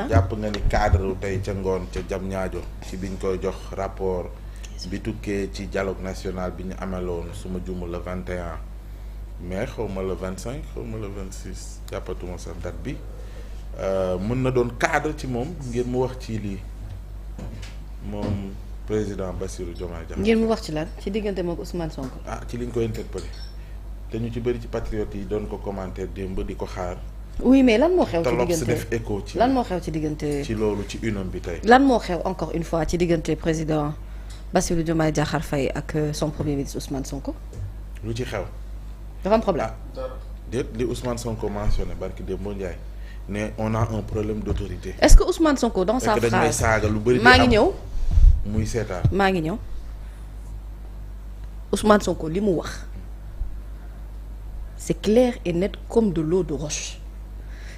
jàpp nga ni cadre tey ca ngoon ca jam ñaajo ci biñ koy jox rapport bi tukkee ci dialogue national bi ñu ameloon suma jumu le 21 mai xawma le 25 xawma le 26 jàppatuma sa date bi mën na doon cadre ci moom ngir mu wax ci lii moom président Bassirou Diomaye Diakhar. ngir mu wax ci lan ci diggante moom Ousmane Sonko. ci liñ ko interpellé te ñu ci bëri ci patriotes yi doon ko commenter démb di ko xaar. oui mais lan moo xew ci diggante def écho ci lan moo xew ci diggante. ci loolu ci UNAM bi tey. lan moo xew encore une fois ci diggante président Bassirou Diomaye Diakhar Faye ak son premier ministre Ousmane Sonko. lu ci xew. dafa am problème. déet li Ousmane Sonko mentionné barki démb Ndiaye ne on a un problème d'autorité. est-ce que Ousmane Sonko dans sa phrase dañ may saaga lu bëri. maa ngi ñëw. muy seetaan maa ngi ñëw Ousmane Sonko li mu wax c'est clair et net comme de l'eau de roche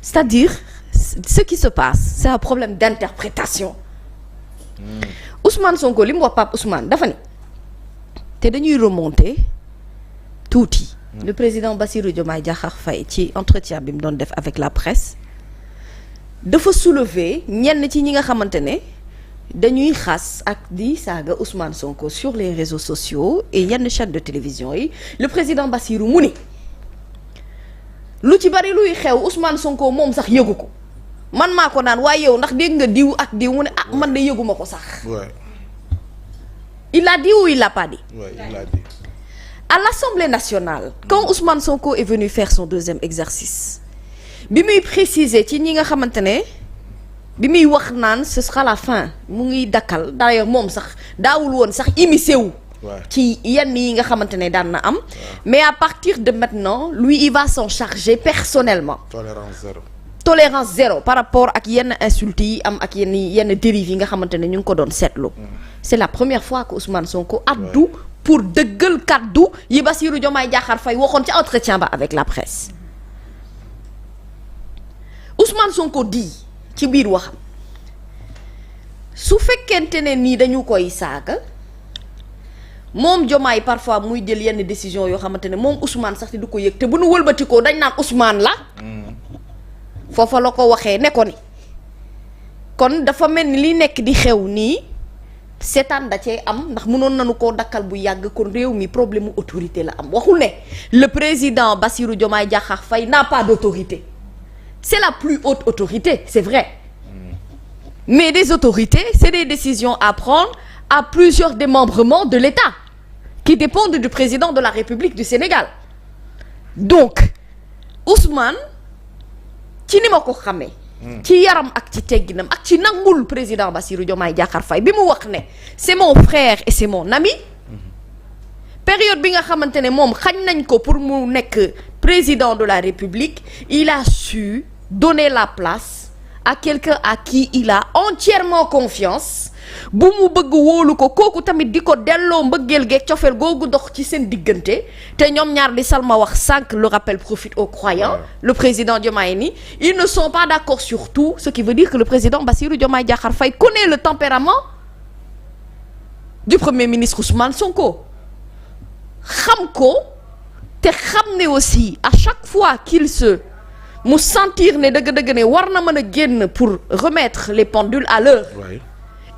c'est-à-dire ce qui se passe c'est un problème d'interprétation. Ousmane Sonko li mu wax Pape Ousmane dafa ni te dañuy remonter tuuti. Le président Bassirou Diomaye Diakhar Faye ci entretien bi mu doon def avec la presse dafa soulever ñenn ci ñi nga xamante ne dañuy xas ak di saaga Ousmane Sonko sur les réseaux sociaux et yenn chaîne de télévision yi le président Bassirou mu ni lu ci bari luy xew Ousmane Sonko moom sax yëgu ko man maa ko naan waaye yow ndax dégg nga diw ak diw mu ne man de yëguma ko sax. Ouais. Il l'a dit ou il l'a pas dit? Ouais, il l'a dit. À l'Assemblée nationale quand Ousmane Sonko est venu faire son deuxième exercice bi muy préciser ci ñi nga xamante ne bi muy wax naan ce sera la fin mu ngi dakkal d'ailleurs moom sax daawul woon sax immiscé wu ci yenn yi nga xamante ne daan na am mais à partir de maintenant lui il va s'en charger personnellement. Tolérance zéro par rapport ak yenn insultes yi am ak yenn dérives yi nga xamante ne ñu ngi ko doon seetlu. C'est la première fois que Ousmane Sonko addu pour dëggal kaddu yi Bassirou Diomaye Diakhar Faye waxoon ci entretien ba avec la presse. Ousmane Sonko di ci biir waxam su fekkente ne nii dañu koy saaga moom Diomaye parfois muy jël yenn décision yoo xamante ne moom Ousmane sax du ko yëg te bu nu wëlbatikoo dañ naan Ousmane la. foofa la ko waxee ne ko ni kon dafa mel ni li nekk di xew nii seetaan da cee am ndax mënoon nañu koo dakkal bu yàgg kon réew mi problème mu autorité la am waxul ne le président Bassirou Diomaye Diakhar Faye n'a pas d'autorité c'est la plus haute autorité c'est vrai mais des autorités c'est des décisions à prendre à plusieurs démembrements de l'État qui dépendent du président de la République du Sénégal donc Ousmane ci ni ma ko xamee ci yaram ak ci tegginam ak ci nangul président Bassirou Diomaye Diakhar Faye bi mu wax ne c'est mon frère et c'est mon ami période bi nga xamante ne moom xañ nañ ko pour mu nekk président de la République il a su donner la place à quelqu'un à qui il a entièrement confiance bu mu bëgg wóolu ko kooku tamit di ko delloo mbëggeel geeg cofeel googu dox ci seen diggante te ñoom ñaar li Salma wax sànq le rappel profite aux croyants le président Diomaye ni ils ne sont pas d'accord sur tout ce qui veut dire que le président Bassirou Diomaye Diakhar Faye connaît le tempérament du premier ministre Ousmane Sonko xam ko te xam ne aussi à chaque fois qu'il se mu sentir ne dëgg-dëgg ne war na mën a génn pour remettre les pendules à l'heure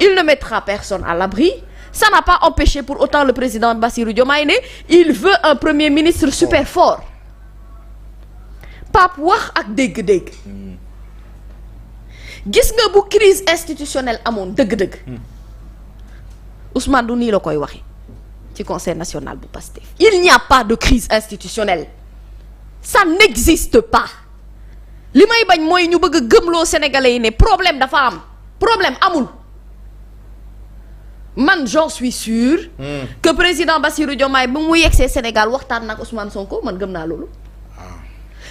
il ne mettra personne à l'abri ça n'a pas empêché pour autant le président Bassirou Diomaye ne il veut un premier ministre super fort Pape wax ak dégg-dégg gis nga bu crise institutionnelle amoon dëgg-dëgg Ousmane du nii la koy waxe ci conseil national bu Pastef il n'y a pas de crise institutionnelle ça n'existe pas li may bañ mooy ñu bëgg a gëmloo sénégalais yi ne problème dafa am problème amul man j'en suis sûr que président Bassirou Diomaye bi mu yegsee Sénégal waxtaan nag Ousmane Sonko man gëm naa loolu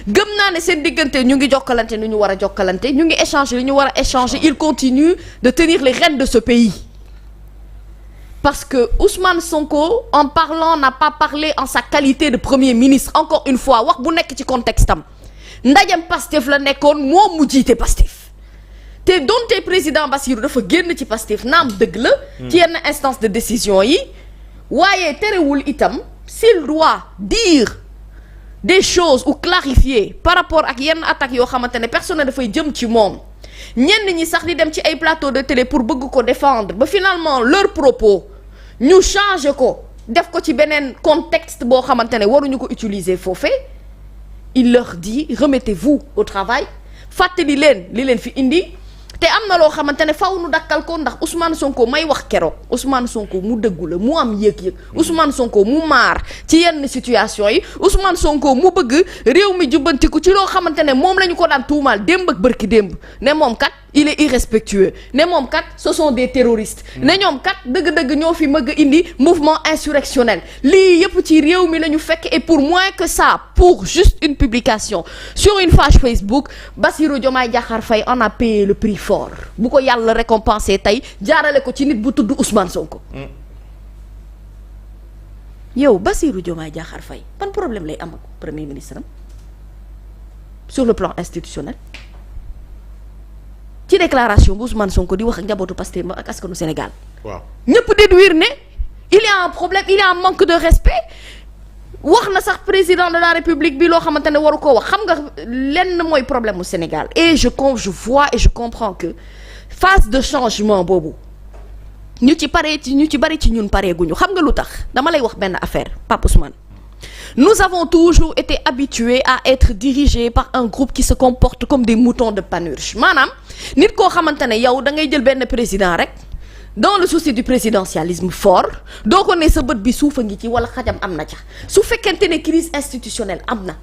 gëm naa ne seen diggante ñu ngi jokkalante ni ñu war a jokkalante ñu ngi échanger li ñu war a échanger il continue de tenir les rênes de ce pays parce que Ousmane Sonko en parlant n'a pas parlé en sa qualité de premier ministre encore une fois wax bu nekk ci contexte am ndajam Pastef la nekkoon moom mu jiite Pastef te donte président Bassirou dafa génn ci Pastef naam dëgg la ci yenn instance de décision yi waaye terewul itam s'il doit dire des choses ou clarifier par rapport ak yenn attaques yoo xamante ne personne dafay jëm ci moom ñenn ñi sax di dem ci ay plateau de télé pour bëgg ko défendre ba finalement leur propos ñu changer ko def ko ci beneen contexte boo xamante ne waruñu ko utiliser foofee il leur dit remettez-vous au travail fàttali leen li leen fi indi te am na loo xamante ne faw nu dakkal ko ndax Ousmane Sonko may wax keroog Ousmane Sonko mu dëggu la mu am yëg-yëg Ousmane Sonko mu maar ci yenn situation yi Ousmane Sonko mu bëgg réew mi jubbantiku ci loo xamante ne moom la ñu ko daan tuumaal démb ak bërki démb ne moom kat il est irrespectueux ne moom kat ce sont des terroristes ne ñoom kat dëgg-dëgg ñoo fi mëgg indi mouvement insurrectionnel lii yëpp ci réew mi la ñu fekk et pour moins que ça pour juste une publication sur une page Facebook Bassirou Diomaye Diakhar Faye en a payé le prix fort bu ko yàlla récompensé tey jaarale ko ci nit bu tudd Ousmane Sonko. yow Bassirou Diomaye Diakhar Faye ban problème lay am ak premier ministre am sur le plan institutionnel. ci déclaration bu Ousmane Sonko di wax ak njabootu Pastef ak askanu Sénégal. waaw ñëpp déduire ne il y a un problème il y a un manque de respect wax na sax président de la République bi loo xamante ne waru koo wax xam nga lenn mooy problème mu Sénégal et je vois et je comprends que phase de changement boobu ñu ci bari ci ñun pareeguñu xam nga lu tax dama lay wax benn affaire Pape Ousmane. Nous avons toujours été habitués à être dirigés par un groupe qui se comporte comme des moutons de Panurge maanaam nit koo xamante ne yow da ngay jël benn président rek dans le souci du présidentialisme fort doo ko ne sa bët bi suufa ngi ci wala xajam am na ca su fekkente ne crise institutionnelle am na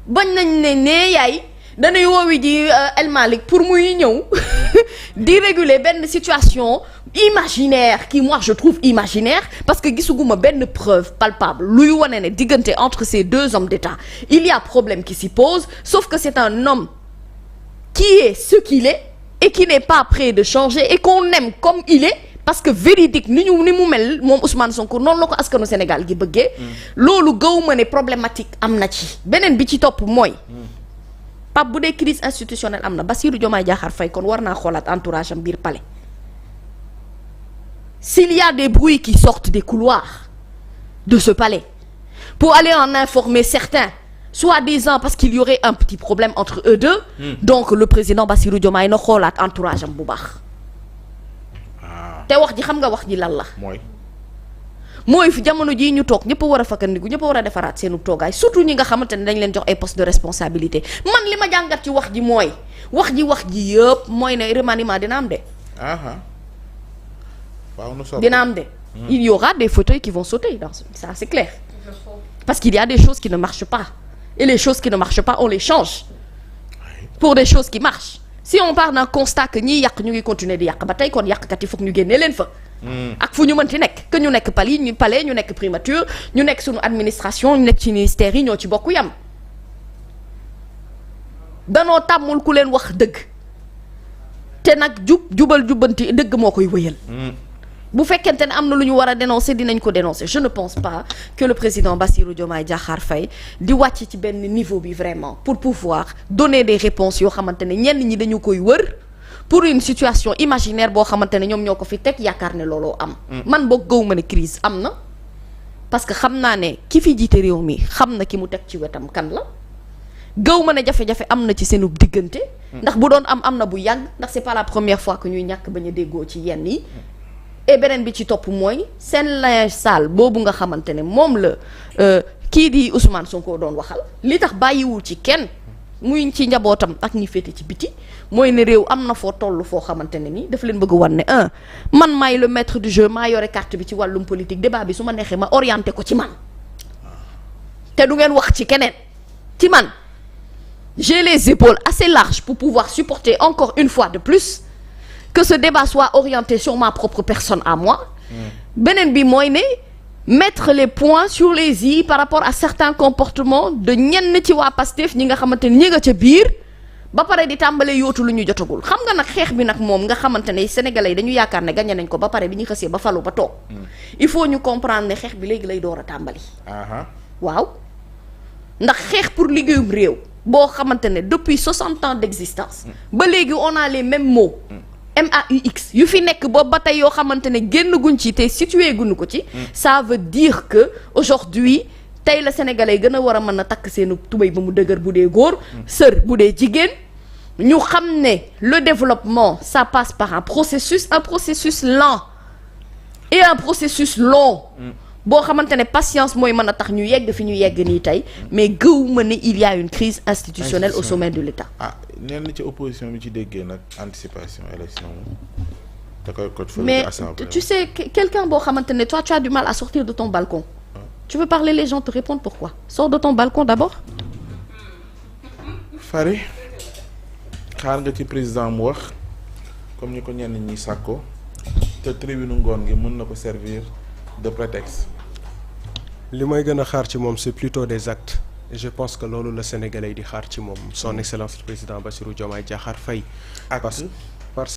bañ nañ ne yaay danay woowi ji El Malick pour muy ñëw di réguler benn situation imaginaire qui moi je trouve imaginaire parce que gisuguma benn preuve palpable luy wane ne diggante entre ces deux hommes d'État il y a problème qui s'y pose sauf que c'est un homme qui est ce qu'il est et qui n'est pas prêt de changer et qu'on aime comme il est parce que véridique ni mu mel moom Ousmane Sonko noonu la ko askanu Sénégal gi bëggee loolu gëwuma ne problématique am na ci beneen bi ci topp mooy Pape bu dee crise institutionnelle am na Bassirou Diomaye Diakhar Faye kon war naa xoolaat entourage am biir palais s'il y a des bruits qui sortent des couloirs de ce palais pour aller en informer certains soi-disant parce qu'il y aurait un petit problème entre eux deux donc le président Bassirou Diomaye na xoolaat entourage am bu baax te wax ji xam nga wax ji lan la mooy fi jamono jii ñu toog ñëpp war a fakkandiku ñëpp war a defaraat seenu toogaay surtout ñi nga xamante ne dañ leen jox ay postes de responsabilité man li ma jàngat ci wax ji mooy wax ji yëpp mooy ne remaniement dina am de dina am de il y aura des fauteuils qui vont sauter dans ça c'est clair parce qu'il y a des choses qui ne marchent pas et les choses qui ne marchent pas on les change pour des choses qui marchent si on part d'un constat que ñiy yàq ñu ngi continuer di yàq ba tey kon yàqkat yi foog ñu génnee leen fa ak fu ñu mënti nekk que ñu nekk palais ñu nekk primature ñu nekk suñu administration ñu nekk ci ministères yi ñoo ci bokk yam danoo tàmmul ku leen wax dëgg te nag jubal jubbanti dëgg moo koy wëyal bu fekkente ne am na lu ñu war a dénoncer dinañ ko dénoncer je ne pense pas que le président Bassirou Diomaye Diakhar Faye di wàcc ci benn niveau bi vraiment pour pouvoir donner des réponses yoo xamante ne ñenn ñi dañu koy wër pour une situation imaginaire boo xamante ne ñoom ñoo ko fi teg yaakaar ne looloo am man boog gëw ma ne crise am na parce que xam naa ne ki fi jiite réew mi xam na ki mu teg ci wetam kan la gëw ma ne jafe-jafe am na ci seenu diggante ndax bu doon am na bu yàgg ndax c'est pas la première fois que ñuy ñàkk bañ a déggoo ci yenn yi et beneen bi ci topp mooy seen linge sale boobu nga xamante ne moom la kii di Ousmane Sonko doon waxal li tax bàyyiwul ci kenn muy ci njabootam ak ñi féete ci biti mooy ne réew am na foo toll foo xamante ne ni dafa leen bëgg wan ne man maay le maître du jeu maa yore carte bi ci wàllum politique débat bi su ma neexee ma orienté ko ci man te du ngeen wax ci keneen ci man j'ai les épaules assez larges pour pouvoir supporter encore une fois de plus que ce débat soit orienté sur ma propre personne à moi beneen bi mooy ne mettre les points sur les i par rapport à certains comportements de ñenn ci waa Pastef ñi nga xamante ne ñi nga ca biir ba pare di tàmbale yootu lu ñu jotagul xam nga nag xeex bi nag moom nga xamante ne sénégalais yi dañu yaakaar ne gagné nañ ko ba pare bi ñu xësee ba falu ba toog il faut ñu comprendre ne xeex bi léegi lay door a tàmbali waaw ndax xeex pour liggéeyum réew boo xamante ne depuis 60 ans d'existence ba léegi on a les mêmes mots MAUX yu fi nekk boobu ba tey yoo xamante ne génn guñ ci te situé guñu ko ci ça veut dire que aujourd'hui tey la sénégalais gën a war a mën a takk seenu tubéy ba mu dëgër bu dee góor sër bu dee jigéen ñu xam ne le développement ça passe par un processus lent et un processus long boo xamante ne patience mooy mën a tax ñu yegg fi ñu yegg nii tey mais gëwuma ne il y a une crise institutionnelle au sommet de l'État. neen na ci opposition bi ci déggee nag anticipation élection da koy coach mais tu sais quelqu'un boo xamante ne toi tu as du mal à sortir de ton balcon. Tu veux parler, les gens te répondent pourquoi. Sors de ton balcon d'abord. Fary xaar nga ci président mu wax comme ni ko ñenn ñi sàkko te tribune ngoon gi mën na ko servir de prétexte. li may gën a xaar ci moom c'est plutôt des actes et je pense que loolu la Sénégalais di xaar ci moom son excellence le président Bassirou Diomaye Diakhar Faye. acte